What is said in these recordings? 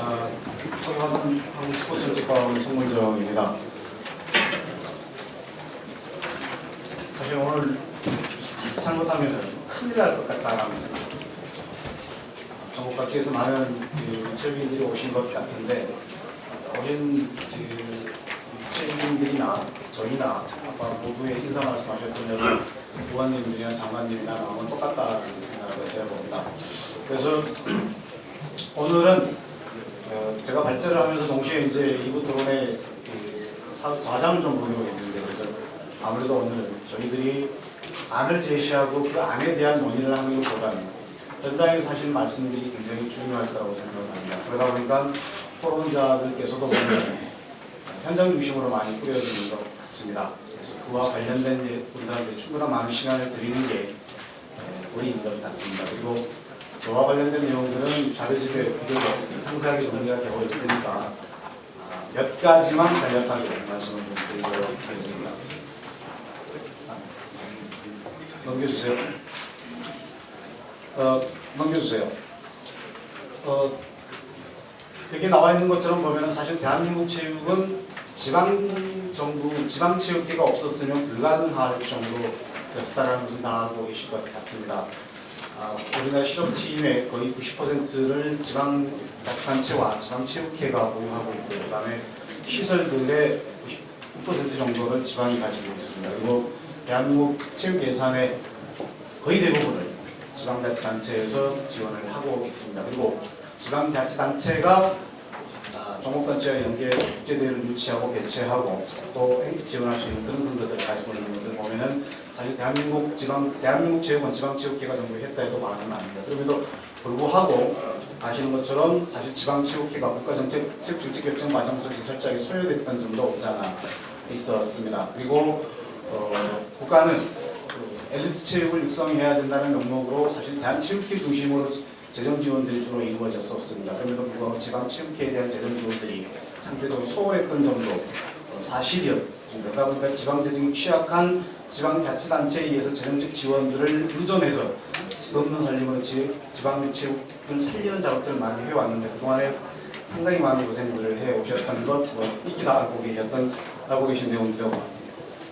소개받은 한국스포츠정책과학원 송문정입니다. 사실 오늘 잘못하면 큰일 날 것 같다라는 생각이 전국 각지에서 많은 체육인들이 오신 것 같은데, 오신 체육인들이나 저희나 아까 모두의 인사 말씀하셨던 여러 의원님들이나 장관님이나 마음은 똑같다는 생각을 해봅니다. 그래서 오늘은 제가 발제를 하면서 동시에 이제 이부 토론의 과장을 좀 보기로 했는데, 그래서 아무래도 오늘 저희들이 안을 제시하고 그 안에 대한 논의를 하는 것보다는 현장에서 하시는 말씀들이 굉장히 중요할 거라고 생각합니다. 그러다 보니까 토론자들께서도 보면 현장 중심으로 많이 꾸려지는 것 같습니다. 그래서 그와 관련된 분들한테 충분한 많은 시간을 드리는 게 우리인 것 같습니다. 그리고 저와 관련된 내용들은 자료집에 상세하게 정리가 되고 있으니까 몇 가지만 간략하게 말씀을 드리도록 하겠습니다. 넘겨주세요. 넘겨주세요. 여기 나와 있는 것처럼 보면 사실 대한민국 체육은 지방정부, 지방체육회가 없었으면 불가능할 정도였다라는 것은 다 알고 계실 것 같습니다. 우리나라 실업팀의 거의 90%를 지방자치단체와 지방체육회가 보유하고 있고, 그 다음에 시설들의 99% 정도를 지방이 가지고 있습니다. 그리고 대한민국 체육 예산의 거의 대부분을 지방자치단체에서 지원을 하고 있습니다. 그리고 지방자치단체가 종목단체와 연계해서 국제대회를 유치하고 개최하고 또 지원할 수 있는 그런 것들을 가지고 있는 것들 보면은 사실 대한민국 체육원 지방체육회가 정부했다 해도 말은 아닙니다. 그럼에도 불구하고 아시는 것처럼 사실 지방체육회가 국가정책 체육정책 과정 속에서 철저하게 소요됐던 점도 없지 않아 있었습니다. 그리고 국가는 엘리트 체육을 육성해야 된다는 명목으로 사실 대한체육회 중심으로 재정 지원들이 주로 이루어졌었습니다. 그럼에도 불구하고 지방체육회에 대한 재정 지원들이 상대적으로 소홀했던 점도 사실이었습니다. 그러다 보니까 지방재정이 취약한 지방자치단체에 의해서 재정적 지원들을 의존해서 없는 살림으로 지방체육을 살리는 작업들을 많이 해왔는데, 그동안에 상당히 많은 고생들을 해오셨던 것, 익히 다 알고 계신 내용들이고,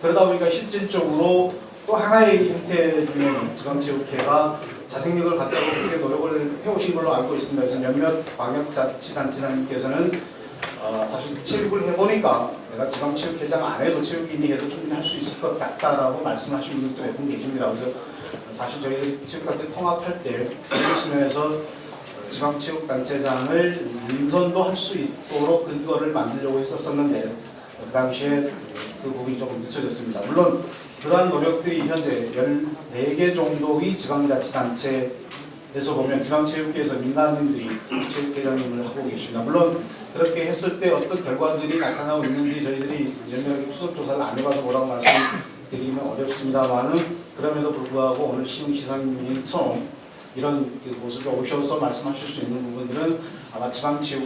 그러다 보니까 실질적으로 또 하나의 형태 중에 지방체육회가 자생력을 갖다고 크게 노력을 해오신 걸로 알고 있습니다. 그래서 몇몇 광역자치단체장님께서는 사실 체육을 해보니까 내가 지방체육회장 안 해도 체육인이 해도 충분히 할 수 있을 것 같다라고 말씀하시는 분들도 몇 분 계십니다. 그래서 사실 저희들이 체육단체 통합할 때 그런 측면에서 지방체육단체장을 민선도 할 수 있도록 근거를 만들려고 했었었는데, 그 당시에 그 부분이 조금 늦춰졌습니다. 물론 그러한 노력들이 현재 14개 정도의 지방자치단체에서 보면 지방체육회에서 민간인들이 체육회장님을 하고 계십니다. 물론 그렇게 했을 때 어떤 결과들이 나타나고 있는지 저희들이 연명하게 추적조사를 안 해봐서 뭐라고 말씀드리면 어렵습니다만은, 그럼에도 불구하고 오늘 시장님처럼 이런 모습에 오셔서 말씀하실 수 있는 부분들은 아마 사실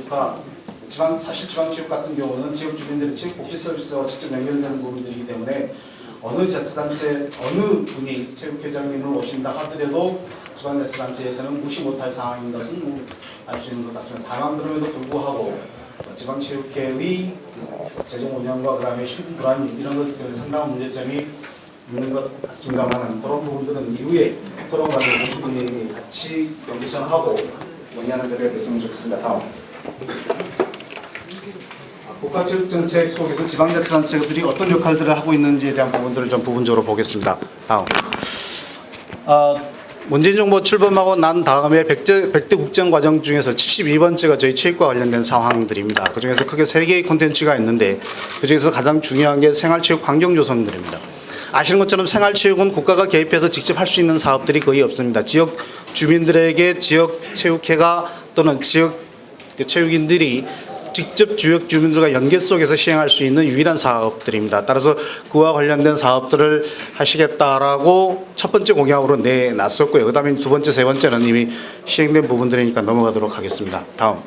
지방체육 같은 경우는 지역 주민들의 체육복지 서비스와 직접 연결되는 부분들이기 때문에 어느 자치단체, 어느 분이 체육회장님을 오신다 하더라도 지방자치단체에서는 무시 못할 상황인 것은 알 수 있는 것 같습니다. 다만 그럼에도 불구하고 지방체육회의 재정 운영과 그 다음에 실무 불안 이런 것들 상당한 문제점이 있는 것 같습니다만, 그런 부분들은 이후에 토론 과정에 모든 분들이 같이 연기선하고 논의하는 자리가 됐으면 좋겠습니다. 다음. 국가체육정책 속에서 지방자치단체들이 어떤 역할들을 하고 있는지에 대한 부분들을 좀 부분적으로 보겠습니다. 다음. 문재인 정부 출범하고 난 다음에 100대 국정 과정 중에서 72번째가 저희 체육과 관련된 상황들입니다. 그중에서 크게 3개의 콘텐츠가 있는데, 그중에서 가장 중요한 게 생활체육 환경 조성들입니다. 아시는 것처럼 생활체육은 국가가 개입해서 직접 할 수 있는 사업들이 거의 없습니다. 지역 주민들에게 지역 체육회가 또는 지역 체육인들이 직접 지역 주민들과 연계 속에서 시행할 수 있는 유일한 사업들입니다. 따라서 그와 관련된 사업들을 하시겠다라고 첫 번째 공약으로 내놨었고요. 그 다음에 두 번째, 세 번째는 이미 시행된 부분들이니까 넘어가도록 하겠습니다. 다음.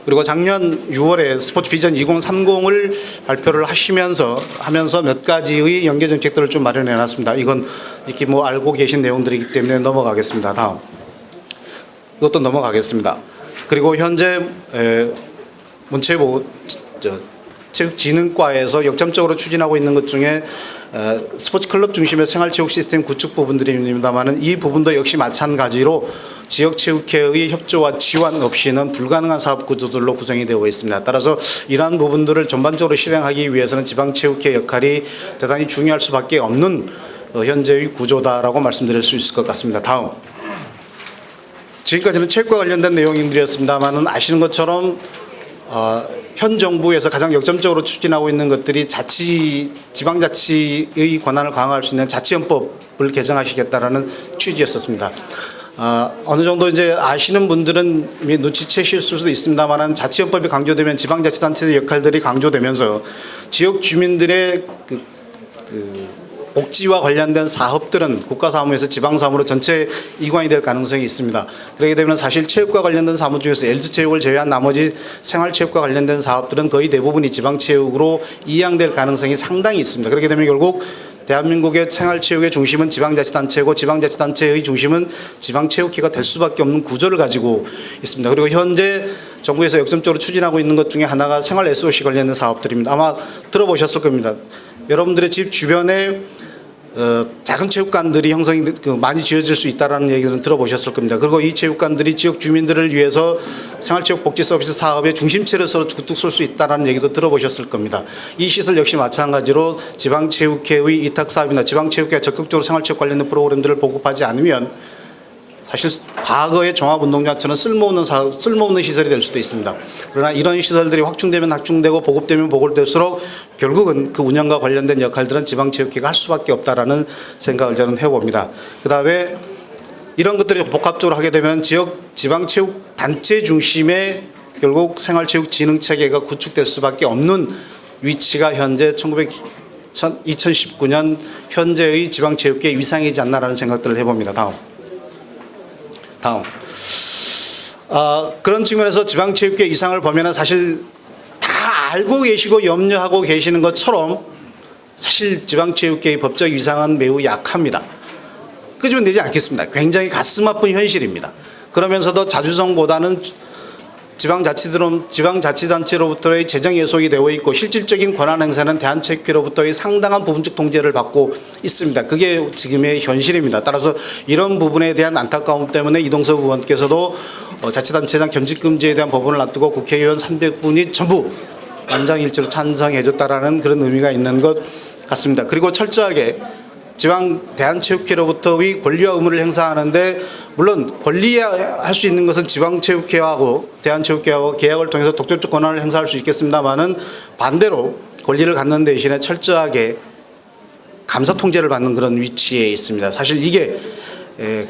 그리고 작년 6월에 스포츠 비전 2030을 발표를 하면서 몇 가지의 연계 정책들을 좀 마련해 놨습니다. 이건 이렇게 알고 계신 내용들이기 때문에 넘어가겠습니다. 다음. 이것도 넘어가겠습니다. 그리고 현재 문체부 체육진흥과에서 역점적으로 추진하고 있는 것 중에 스포츠 클럽 중심의 생활체육 시스템 구축 부분들입니다만은 이 부분도 역시 마찬가지로 지역체육회의 협조와 지원 없이는 불가능한 사업 구조들로 구성이 되어 있습니다. 따라서 이러한 부분들을 전반적으로 실행하기 위해서는 지방체육회 역할이 대단히 중요할 수밖에 없는 현재의 구조다라고 말씀드릴 수 있을 것 같습니다. 다음. 지금까지는 체육과 관련된 내용들이었습니다만은 아시는 것처럼 현 정부에서 가장 역점적으로 추진하고 있는 것들이 지방자치의 권한을 강화할 수 있는 자치헌법을 개정하시겠다라는 취지였었습니다. 어느 정도 이제 아시는 분들은 눈치채실 수도 있습니다만 자치헌법이 강조되면 지방자치단체의 역할들이 강조되면서 지역 주민들의 복지와 관련된 사업들은 국가사무에서 지방사무로 전체 이관이 될 가능성이 있습니다. 그렇게 되면 사실 체육과 관련된 사무 중에서 LG체육을 제외한 나머지 생활체육과 관련된 사업들은 거의 대부분이 지방체육으로 이양될 가능성이 상당히 있습니다. 그렇게 되면 결국 대한민국의 생활체육의 중심은 지방자치단체고 지방자치단체의 중심은 지방체육회가 될 수밖에 없는 구조를 가지고 있습니다. 그리고 현재 정부에서 역점적으로 추진하고 있는 것 중에 하나가 생활 SOC 관련된 사업들입니다. 아마 들어보셨을 겁니다. 여러분들의 집 주변에 작은 체육관들이 형성이 많이 지어질 수 있다는 얘기는 들어보셨을 겁니다. 그리고 이 체육관들이 지역 주민들을 위해서 생활체육 복지 서비스 사업의 중심체로서 우뚝 설 수 있다는 얘기도 들어보셨을 겁니다. 이 시설 역시 마찬가지로 지방체육회의 위탁사업이나 지방체육회가 적극적으로 생활체육 관련된 프로그램들을 보급하지 않으면 사실 과거의 종합운동장처럼 쓸모없는 시설이 될 수도 있습니다. 그러나 이런 시설들이 확충되면 확충되고 보급되면 보급될수록 결국은 그 운영과 관련된 역할들은 지방체육회가 할 수밖에 없다라는 생각을 저는 해봅니다. 그다음에 이런 것들이 복합적으로 하게 되면 지방체육 단체 중심의 결국 생활체육진흥체계가 구축될 수밖에 없는 위치가 현재 2019년 현재의 지방체육계 위상이지 않나라는 생각들을 해봅니다. 다음. 그런 측면에서 지방체육회 이상을 보면은 사실 다 알고 계시고 염려하고 계시는 것처럼 사실 지방체육회의 법적 위상은 매우 약합니다. 끄집어내지 되지 않겠습니다. 굉장히 가슴 아픈 현실입니다. 그러면서도 자주성보다는 지방자치단체로부터의 재정 예속이 되어 있고 실질적인 권한 행사는 대한체육회로부터의 상당한 부분적 통제를 받고 있습니다. 그게 지금의 현실입니다. 따라서 이런 부분에 대한 안타까움 때문에 이동섭 의원께서도 자치단체장 겸직금지에 대한 법안을 놔두고 국회의원 300분이 전부 만장일치로 찬성해줬다라는 그런 의미가 있는 것 같습니다. 그리고 철저하게 대한체육회로부터의 권리와 의무를 행사하는데 물론 권리할 수 있는 것은 지방체육회하고 대한체육회하고 계약을 통해서 독점적 권한을 행사할 수 있겠습니다만은 반대로 권리를 갖는 대신에 철저하게 감사 통제를 받는 그런 위치에 있습니다. 사실 이게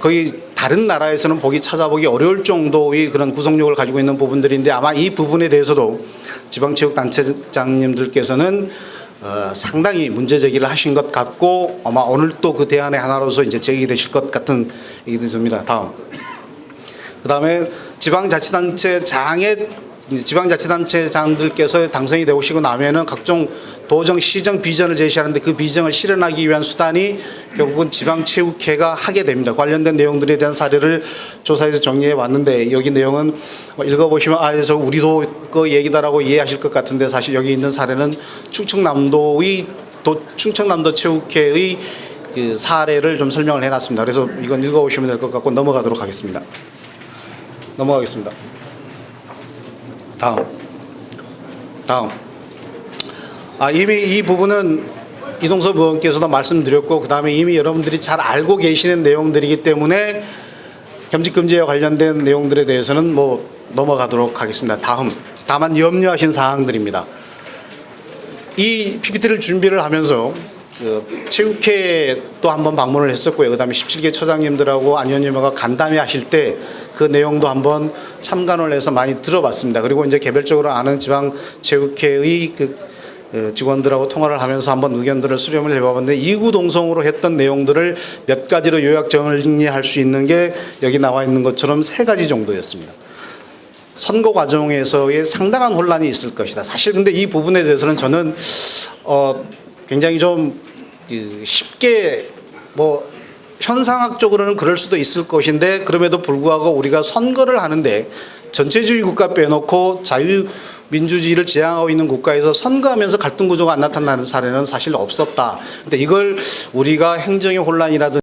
거의 다른 나라에서는 찾아보기 어려울 정도의 그런 구속력을 가지고 있는 부분들인데 아마 이 부분에 대해서도 지방체육단체장님들께서는 상당히 문제 제기를 하신 것 같고 아마 오늘 또 그 대안의 하나로서 이제 제기되실 것 같은 얘기도 듭니다. 다음. 그다음에 지방자치단체장들께서 당선이 되시고 나면은 각종 도정, 시정, 비전을 제시하는데 그 비전을 실현하기 위한 수단이 결국은 지방체육회가 하게 됩니다. 관련된 내용들에 대한 사례를 조사해서 정리해 왔는데 여기 내용은 읽어보시면 저 우리도 그 얘기다라고 이해하실 것 같은데 사실 여기 있는 사례는 충청남도 체육회의 그 사례를 좀 설명을 해놨습니다. 그래서 이건 읽어보시면 될 것 같고 넘어가도록 하겠습니다. 넘어가겠습니다. 다음. 이미 이 부분은 이동섭 의원께서도 말씀드렸고 그 다음에 이미 여러분들이 잘 알고 계시는 내용들이기 때문에 겸직금지와 관련된 내용들에 대해서는 넘어가도록 하겠습니다. 다만 염려하신 사항들입니다. 이 PPT를 준비를 하면서 체육회 또 한번 방문을 했었고요. 그 다음에 17개 처장님들하고 안 의원님과 간담회 하실 때 그 내용도 한번 참관을 해서 많이 들어봤습니다. 그리고 이제 개별적으로 아는 지방체육회의 직원들하고 통화를 하면서 한번 의견들을 수렴을 해봤는데 이구동성으로 했던 내용들을 몇 가지로 요약 정리할 수 있는 게 여기 나와 있는 것처럼 3가지 정도였습니다. 선거 과정에서의 상당한 혼란이 있을 것이다. 사실 근데 이 부분에 대해서는 저는 굉장히 좀 쉽게 현상학적으로는 그럴 수도 있을 것인데 그럼에도 불구하고 우리가 선거를 하는데 전체주의 국가 빼놓고 자유민주주의를 지향하고 있는 국가에서 선거하면서 갈등 구조가 안 나타나는 사례는 사실 없었다. 근데 이걸 우리가 행정의 혼란이라든지